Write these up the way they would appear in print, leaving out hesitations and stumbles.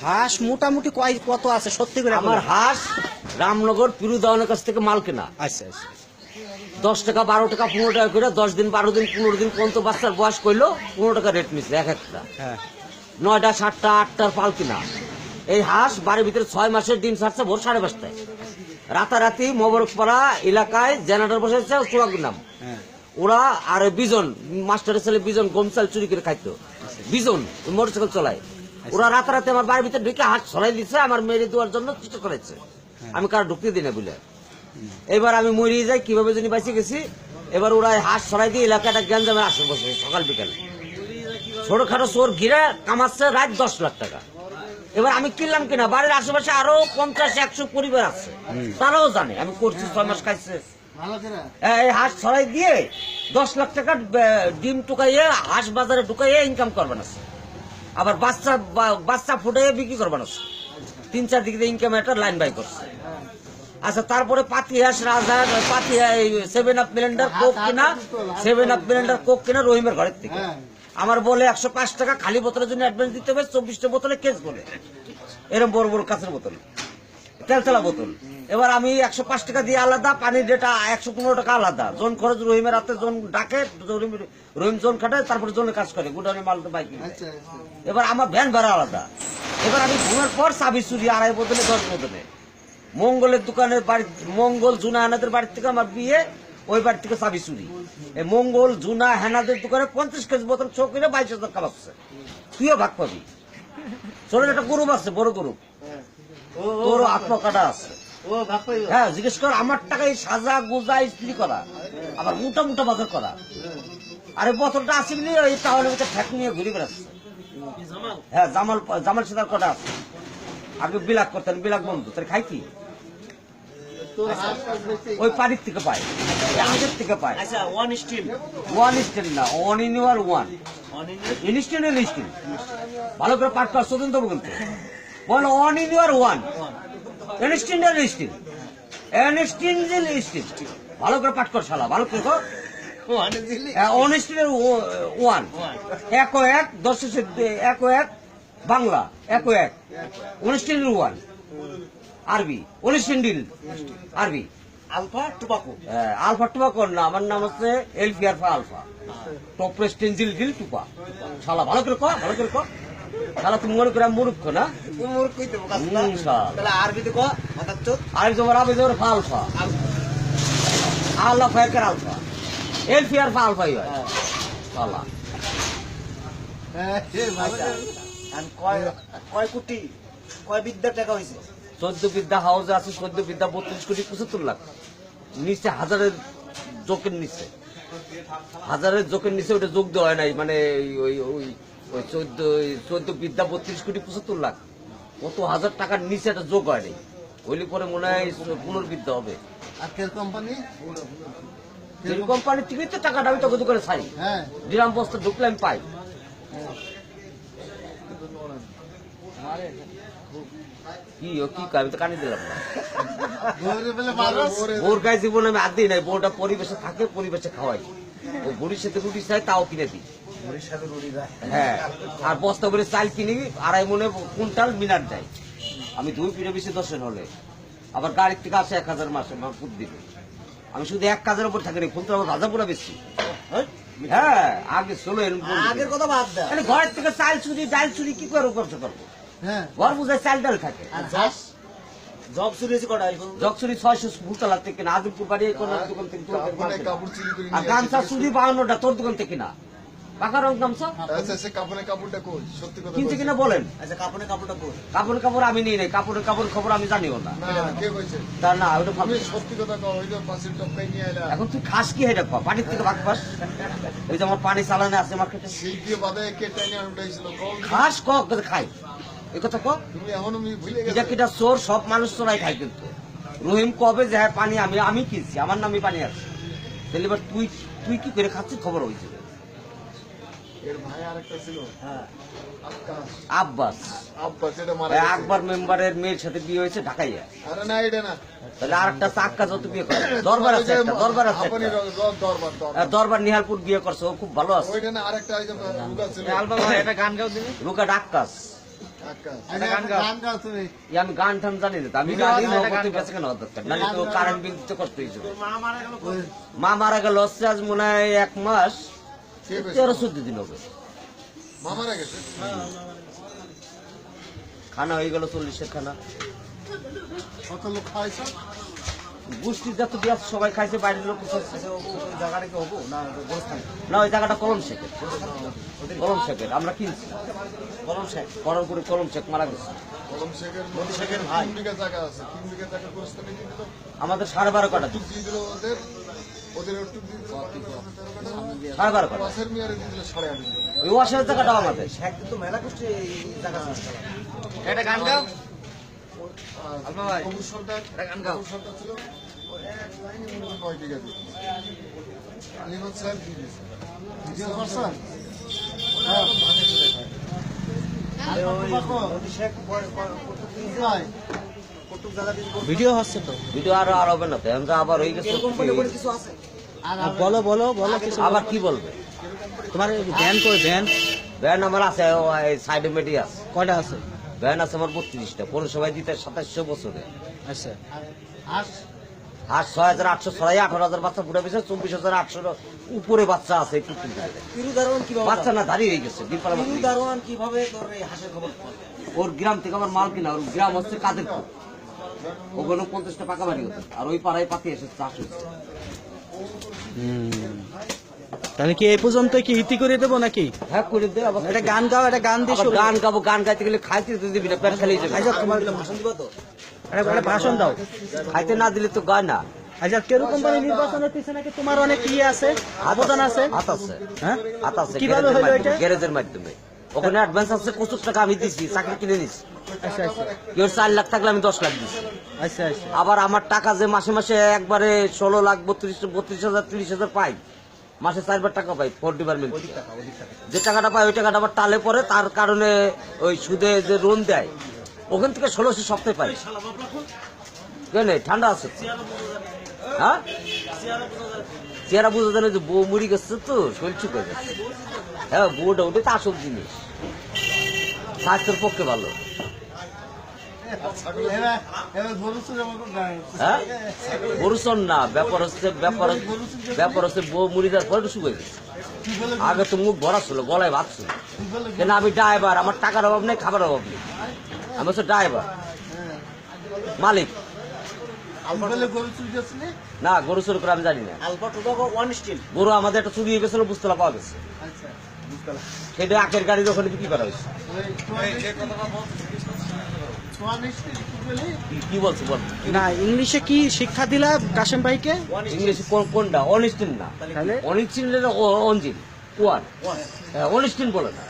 হাঁস মোটামুটি কত আছে সত্যি করে আমার হাঁস রামনগর পিরুদাওয়ানের কাছ থেকে মাল কেনা। আচ্ছা আচ্ছা 10 টাকা 12 টাকা 15 টাকা করে 10 দিন 12 দিন 15 দিন পর্যন্ত বাচ্চার বয়স করলো 15 টাকা রেট নিচ্ছে এক একটা। হ্যাঁ 9টা 7টা 8টার পাল কিনা। এই হাঁস বাড়ির ভিতরে 6 মাসের ডিম ছাড়ছে ভোর 5:30টায়। রাতারাতি মোবারকপাড়া এলাকায় জেনারেটর বসেছে চুয়াগুনাম হ্যাঁ ওরা আর বিজন মাস্টারের ছেলে বিজন গম চাল চুরি করে খাইতো। বিজন মোটরসাইকেল চলায়। ওরা রাতারাতি আমার বাড়ির ভিতরে ঢুকে হাঁস ছড়াই দিচ্ছে আমার মেরে দেওয়ার জন্য চেষ্টা করেছে। আমি কার ঢুকতে দিই না বলে। এবার আমি মরিয়ে যাই কিভাবে জানি বাঁচে গেছি। এবার ওরা হাঁস ছড়াই দিয়ে এলাকাটা গ্যাঞ্জামের আসে বসে সকাল বিকাল ছোটখাটো চোর ঘিরে কামাচ্ছে রাত 10 লাখ টাকা। এবার আমি কিনলাম কিনা বাড়ির আশেপাশে আরো 50-100 পরিবার আছে তারাও জানে আমি করছি 6 মাস খাইছে। এই হাঁস ছড়াই দিয়ে 10 লাখ টাকা ডিম টুকাইয়ে হাঁস বাজারে ঢুকাইয়ে ইনকাম করবেন আছে। আবার বাচ্চা ফুটাইয়ে বিক্রি করবেন আছে। 3-4 দিকে ইনকাম একটা লাইন বাই করছে। আচ্ছা তারপরে পাতি হাঁস রাজা পাতি 7 আপ মিলিন্ডার কোক কিনা 7 আপ মিলিন্ডার কোক কিনা রহিমের ঘরের থেকে আমার বলে 105 টাকা খালি বোতলের জন্য অ্যাডভান্স দিতে হবে। 24টা বোতলে কেস বলে এরকম বড় বড় কাঁচের বোতল তেলতেলা বোতল। এবার আমি 105 টাকা দিয়ে আলাদা পানির ডেটা 115 টাকা আলাদা জোন খরচ রহিমের হাতে জোন ডাকে রহিম জোন খাটে তারপরে জোনে কাজ করে গোডাউনে মাল তো বাইক। এবার আমার ভ্যান ভাড়া আলাদা। এবার আমি ঘুমের পর চাবি চুরি 2.5 বোতলে 10 বোতলে মঙ্গলের দোকানের বাড়ি মঙ্গল জুনা হেনাদের বাড়ির থেকে আমার বিয়ে ওই বাড়ি থেকে চাবি চুরি। এই মঙ্গল জুনা হেনাদের দোকানে 50 কেজি বোতল চোখ করে 22,000 কামাচ্ছে। তুইও ভাগ পাবি। ছোট একটা গ্রুপ আছে বড় গ্রুপ তোর আত্মকাটা আছে। হ্যাঁ জিজ্ঞেস কর আমার টাকায় সাজা গোজা স্ত্রী করা আবার মোটা মোটা বাজার করা। আরে বোতলটা আসেনি ওই টাওয়ারের ভিতরে ঠেক নিয়ে ঘুরে বেড়াচ্ছে। হ্যাঁ জামাল সেদার কটা আছে। আগে বিলাক করতেন বিলাক বন্ধু তার খাই কি ওই পানির থেকে পায় আমাদের থেকে পায়। ওয়ান স্টিল না ওয়ান ইন ইউর ওয়ান ইনস্টিল ইনস্টিল ভালো করে পাঠ কর শোধন দেবো কিন্তু বল ওয়ান ইন ইউর ওয়ান ইনস্টিল ইনস্টিল ইনস্টিল ইনস্টিল ভালো করে পাঠ কর শালা ভালো করে কর। অনেস্টিলের ওয়ান 1-1 1 বাংলা 1-1 অনেস্টিলের ওয়ান আরবি অনেস্টিল আরবি আলফা টুবাকো আলফা টুবাকো না আমার নাম হচ্ছে এলপি আলফা টপ প্রেস্টেঞ্জিল ডিল টুপা শালা ভালো করে কর ভালো করে কর শালা তুমি মনে করে মূর্খ না মূর্খ কইতে তাহলে আরবিতে কো মাতাচ্ছো আরবি তোমার আরবি তোমার আলফা আলফা এর আলফা এলপি আলফা আলফাই হয় শালা। কয় কোটি কয় বিদ্যার টাকা হয়েছে 14 বিদ্যা হাউসে আছে 14 বিদ্যা 32 কোটি 75 লাখ নিচে হাজারের জোকের নিচে হাজারের জোকের নিচে ওটা যোগ দেওয়া হয় নাই মানে ওই ওই ওই 14 বিদ্যা 32 কোটি 75 লাখ কত হাজার টাকার নিচে একটা যোগ হয় নাই হইলে পরে মনে হয় পুনর্বিদ্যা হবে। আর কেল কোম্পানি কোম্পানির টিকিট তো টাকাটা আমি তখন করে ছাড়ি হ্যাঁ ডিরাম বস্তা ঢুকলে আমি পাই। কি আমি তো কানি দিলাম না বোর গায়ে জীবনে আমি আদি নাই বোরটা পরিবেশে থাকে পরিবেশে খাওয়াই ও বুড়ির সাথে রুটি চাই তাও কিনে দিই। হ্যাঁ আর বস্তা করে চাল কিনি 2.5 মনে কুইন্টাল মিনার দেয় আমি 2 পিঠে বেশি 10 হলে আবার গাড়ির থেকে আসে 1000 মাসে ফুট দিবে। আমি শুধু এক কাজের উপর থাকি ফুল তো আমার ভাজা পোড়া বেশি। হ্যাঁ আগে চলো আগের কথা বাদ দাও ঘরের থেকে চাল চুরি ডাল চুরি কি করে করতে পারবো হ্যাঁ ঘর বুঝায় চাল ডাল থাকে। জব চুরি হয়েছে কটা জগ চুরি 600 ফুলতলা থেকে না আদিপুর বাড়ি কোন দোকান থেকে কাপড় চুরি করে আর গামছা চুরি 52টা তোর দোকান থেকে না পাকা রং গামছা আচ্ছা সে কাপড়টা কই সত্যি কথা কিনছে কিনা বলেন। আচ্ছা কাপড়টা কই কাপড় আমি নিই নাই কাপড় খবর আমি জানিও না না কে কইছে তা না ওটা আমি সত্যি কথা কও ওই যে পাশের টপকাই নিয়ে আইলা এখন তুই খাস কি এটা কর পানির থেকে ভাগ পাস ওই যে আমার পানি চালানে আছে মার্কেটে শিল্পী বাদে কে টাইনে উঠাইছিল কল খাস খাই এই কথা কো তুমি এখন আমি ভুলে এটা গেছি কিটা চোর সব মানুষ চোরাই খাই কিন্তু রহিম কবে যে হ্যাঁ পানি আমি কিনছি আমার নামে পানি আছে তাহলে এবার তুই কি করে খাচ্ছিস খবর হয়েছিল। এর ভাই আরেকটা ছিল হ্যাঁ আব্বাস এটা মারা আকবর মেম্বারের মেয়ের সাথে বিয়ে হয়েছে ঢাকায়। আরে না এটা না তাহলে আরেকটা চাক্কা যত বিয়ে করে দরবার আছে একটা দরবার আছে আপনি দরবার দরবার নিহালপুর বিয়ে করছে ও খুব ভালো আছে। ওইটা না আরেকটা আইটেম রুগা ছিল অ্যালবাম একটা গান গাও দিবি রুকা ডাক্কাস আমি গান টান জানি না, আমি জানি নগদে বেঁচে কেন হওয়ার দরকার, নাহলে তো কারেন্ট বিল তো করতেই হবে। মা মারা গেল হচ্ছে আজ মনে হয় 1 মাস 13-14 দিন হবে। মামারা গেছে খানা হয়ে গেল 40-এর খানা। কত লোক খাওয়াইছো? গোষ্ঠীর যত দিয়ে সবাই খাইছে, বাইরের লোক খাইছে। না, ওই জায়গাটা কলম শেখের, কলম শেখের আমরা কিনছি। কলম করে কলম শেখ মারা গেছে। কলম শেখের ভাই 3 বিঘা জায়গা আছে, 3 বিঘা জায়গা গোরস্থানে দিয়ে দিল, আমাদের 12.5 কাটা টুক দিয়ে দিল ওদের, ওদের একটু দিয়ে দিল 12.5 কাটা। ওয়াসের মিয়ারে দিয়ে দিল 8.5 বিঘা। ওই ওয়াশের জায়গাটা আমাদের। কিন্তু মেলা গোষ্ঠী জায়গা আছে। এটা গান গাও। আর কবুর সরকার, কবুর সরকার ছিল ওই এক লাইনে 9 বিঘা দিয়ে দিল। আলিমান সাহেব দিয়ে দিয়েছে। দ্বিতীয় পার্সন হ্যাঁ ভাঙে চলে খায়। ভিডিও হচ্ছে তো। ভিডিও আরো আর হবে না তো, এখন তো আবার হয়ে গেছে। বলো বলো বলো কিছু। আবার কি বলবে? তোমার ভ্যান কই ভ্যান? ভ্যান আমার আছে, সাইডে মেডি আছে। কয়টা আছে? ভ্যান আছে আমার 32টা। পৌরসভায় দিতে 2700 বছরে। আচ্ছা। আর 6800 ছড়াই 18,000 বাচ্চা ফুটে গেছে, 24,800 উপরে বাচ্চা আছে। এই কুকুর গুলোতে। দারোয়ান কিভাবে বাচ্চা না দাঁড়িয়ে হয়ে গেছে, ডিমপাড়া বাচ্চা। দারোয়ান কিভাবে তোর এই হাঁসের খবর পায়? ওর গ্রাম থেকে আমার মাল কিনা, ওর গ্রাম হচ্ছে কাদেরপুর। ওখানে 50টা পাকা বাড়ি হতো, আর ওই পাড়ায় পাতি এসে চাষ হয়েছে। তাহলে কি এই পর্যন্ত কি ইতি করে দেবো নাকি? হ্যাঁ করে দে। আবার এটা গান গাও, এটা গান দিয়ে আবার শুরু। গান গাবো, গান গাইতে গেলে খাইতে তো দিবি না, পেট খালি যাবে। আচ্ছা তোমার ভাষণ দিবা তো? একটা ভাষণ দাও। খাইতে না দিলে তো গায় না। আচ্ছা কেরু কোম্পানি নির্বাচনের পিছনে কি তোমার অনেক ইয়ে আছে, অবদান আছে? হাত আছে, হ্যাঁ হাত আছে। কিভাবে গ্যারেজের হলো এটা? মাধ্যমে, গ্যারেজের মাধ্যমে। ওখানে অ্যাডভান্স আছে 25 টাকা আমি দিছি, চাকরি কিনে নিছি। আচ্ছা আচ্ছা কেউ 4 লাখ থাকলে আমি 10 লাখ দিছি। আচ্ছা আচ্ছা। আবার আমার টাকা যে মাসে মাসে একবারে 16 লাখ 32,000 30,000 পাই, মাসে 4 বার টাকা পাই ফোর ডিপার্টমেন্ট। যে টাকাটা পাই ওই টাকাটা আবার টালে পরে, তার কারণে ওই সুদে যে লোন দেয় ওখান থেকে 1600 সপ্তাহে পাই। কেন ঠান্ডা আছে? হ্যাঁ চেহারা বোঝা যায় না, যে বউ মুড়ি গেছে তো শরীর ঠিক হয়ে গেছে। হ্যাঁ বউটা ওটাই তো আসল জিনিস, স্বাস্থ্যের পক্ষে ভালো। হ্যাঁ গরুচন না, ব্যাপার হচ্ছে বউ মুড়ি দেওয়ার পরে শুকিয়ে গেছে। আগে তো মুখ ভরা ছিল, গলায় ভাত ছিল। কেন আমি ড্রাইভার, আমার টাকার অভাব নেই, খাবার অভাব নেই। আমি হচ্ছে ড্রাইভার, মালিক না। গরু চুরি করে আমি জানি না। Alpha tobacco 1 steel. গরু আমাদের একটা চুরি হয়ে গেছিল, বুঝতে পাওয়া গেছে। সেটা আখের গাড়ির ওখানে বিক্রি করা হয়েছে। কি বলছো বল? না ইংলিশে কি শিক্ষা দিলা কাশেম ভাইকে? ইংলিশে কোনটা? অনিস্টিন না, তাহলে অনিস্টিন অঞ্জিন ওয়ান। হ্যাঁ অনিস্টিন বলে না,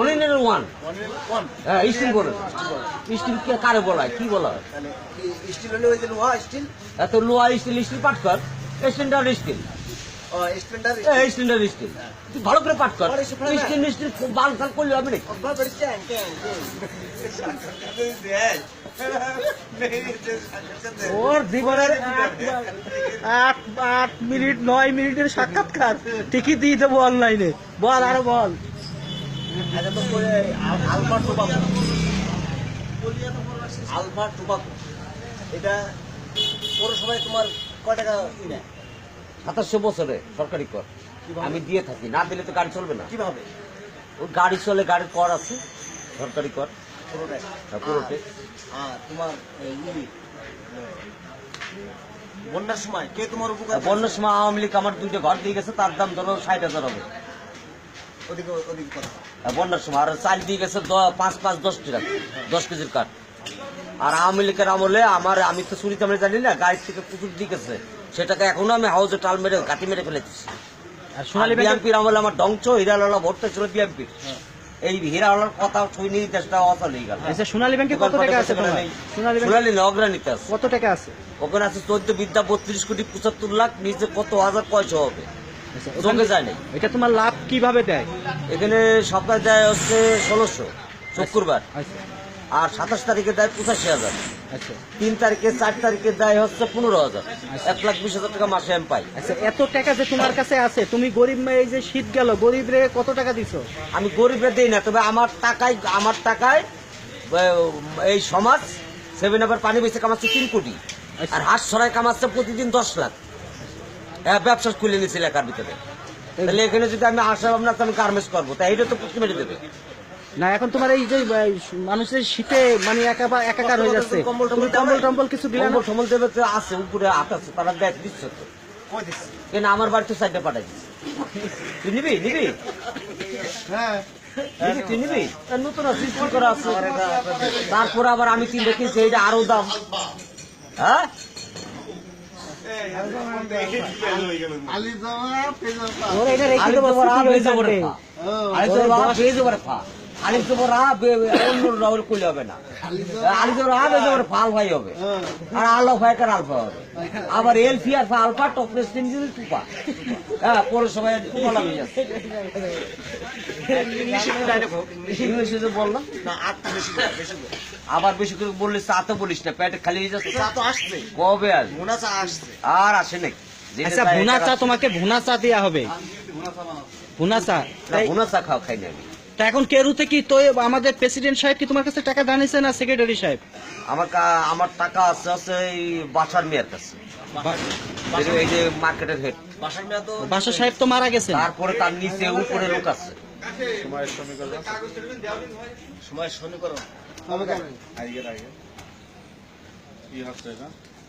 অনিনের ওয়ান। হ্যাঁ স্টিল বলে না। স্টিল কারে বলা হয়, কি বলা হয়? স্টিল হলে ওই যে লোহা স্টিল। এত লোহা স্টিল, স্টিল পাঠ কর। স্ট্যান্ডার্ড স্টিল, ও স্প্লেন্ডার। Standard steel. তুই ভালো করে পাঠ কর। স্টিল স্টিল বাল ফাল করলে হবে নাকি? ওর জীবনের 8 মিনিট 9 মিনিটের সাক্ষাৎকার ঠিকই দিয়ে দেবো অনলাইনে। বল আরো বল। আলফা টোবাকো, আলফা টোবাকো এটা পৌরসভায় তোমার কয় টাকা নেয়? 2700 বছরে সরকারি কর আমি দিয়ে থাকি, না দিলে তো গাড়ি চলবে না। কিভাবে? ওই গাড়ি চলে, গাড়ির কর আছে, সরকারি কর। পুরোটাই। হ্যাঁ, পুরোটাই। আর তোমার বন্যার সময় কে তোমার উপকার? বন্যার সময় আওয়ামী লীগ আমার 2টা ঘর দিয়ে গেছে, তার দাম ধরো 60,000 হবে। ওদিকে ওদিকে কথা। বন্যার সময় আর চাল দিয়ে গেছে 5-10 টাকা, 10 কেজির কাঠ। আর আওয়ামী লীগের আমলে আমি তো চুরি চামড়ি জানি না, গাড়ি থেকে প্রচুর দিয়ে গেছে, সেটাকে এখনো আমি হাউজে টাল মেরে গাঁটি মেরে ফেলেছি। আর সোনালী বিএনপির আমলে আমার ধ্বংস, হীরালালা ভোটটা ছিল বিএনপির। এই হীরালালার কথা শুনি দেশটা অচল হয়ে গেল। আচ্ছা সোনালী ব্যাংকে কত টাকা আছে তোমার? সোনালী ব্যাংকে সোনালী অগ্রাণীতে আছে। কত টাকা আছে? ওখানে আছে 14 বিদ্যা 32 কোটি 75 লাখ, নিচে কত হাজার পয়সা হবে আচ্ছা, চোখে যায় নাই। এটা তোমার লাভ কিভাবে দেয়? এখানে সপ্তাহে দেয় হচ্ছে 1600 শুক্রবার, আচ্ছা আর 27 তারিখে দেয় 85,000, আচ্ছা 3 তারিখে 4 তারিখে দেয় হচ্ছে 15,000। 1,20,000 টাকা মাসে আমি পাই। আচ্ছা এত টাকা যে তোমার কাছে আছে, তুমি গরিব মেয়ে, এই যে শীত গেল, গরিব রে কত টাকা দিছো? আমি গরিবরা দেই না, তবে আমার টাকায় এই সমাজ 7 আপের পানি বেচে কামাচ্ছে 3 কোটি, আর হাঁস ছড়ায় কামাচ্ছে প্রতিদিন 10 লাখ। ব্যবসা খুলে নিয়েছিল এলাকার ভিতরে। তাহলে এখানে যদি আমি আশা ভাবনা আমি গার্মেন্টস করবো, তাই এটা তো পুষ্টি মেরে দেবে। না এখন তোমার এই যে মানুষের শীতে মানে একাকার হয়ে যাচ্ছে, কম্বল তুমি কম্বল টম্বল কিছু দিলে না? কম্বল টম্বল দেবে তো আছে, উপরে হাত আছে, তারা দেখ দিচ্ছে তো। কেন আমার বাড়িতে সাইডে পাঠাই দিচ্ছে। তুই নিবি নিবি হ্যাঁ নিবি তুই নিবি? নতুন সিস্টেম করা আছে। তারপরে আবার আমি কিনতে কিনছি, এইটা আরো দাম। হ্যাঁ আলি জমা পেঁয়াজ পা। ওরা এটা রেখে আলিফ দেবো, জবর আ, শুকিয়ে বে জবর থাকবে। ফা। আলিফ জবর আ, বে জবর ফা। আলিফ জবর আ, অন্য রাউল কইলে হবে না। আলিফ জবর আ, বে জবর ফাল ভাই হবে। আর আলো ফাইকার আলফা হবে। আবার এল ফি আর ফা আলফা টপলেস তিনজিল টুপা। হ্যাঁ পরে সবাই টুপা লাগে যাচ্ছে। ইংলিশে যে বললাম না আর তো বেশি বেশি আবার বেশি করে বললে চা তো বলিস না, পেটে খালি হয়ে যাচ্ছে। চা তো আসছে, কবে আসবে? মোনা চা আসছে। আর আসে নাকি? যেটা আচ্ছা চাই ভুনা এটা চা রাখছে। তোমাকে ভুনা চা দেওয়া হবে, ভুনা চা। না, ভুনা চা খাও খাই না আমি। তা এখন কেরুতে কি তো আমাদের প্রেসিডেন্ট সাহেব কি তোমার কাছে টাকা জানিয়েছে না সেক্রেটারি সাহেব? আমার টাকা আছে আছে এই বাসার মেয়ের কাছে, এই যে মার্কেটের হেড। বাসার মেয়া তো বাসা সাহেব তো মারা গেছেন। তারপরে তার নিচে উপরে লোক আছে। সময় শনি করো। হবে কেন? আগে কি হচ্ছে এটা?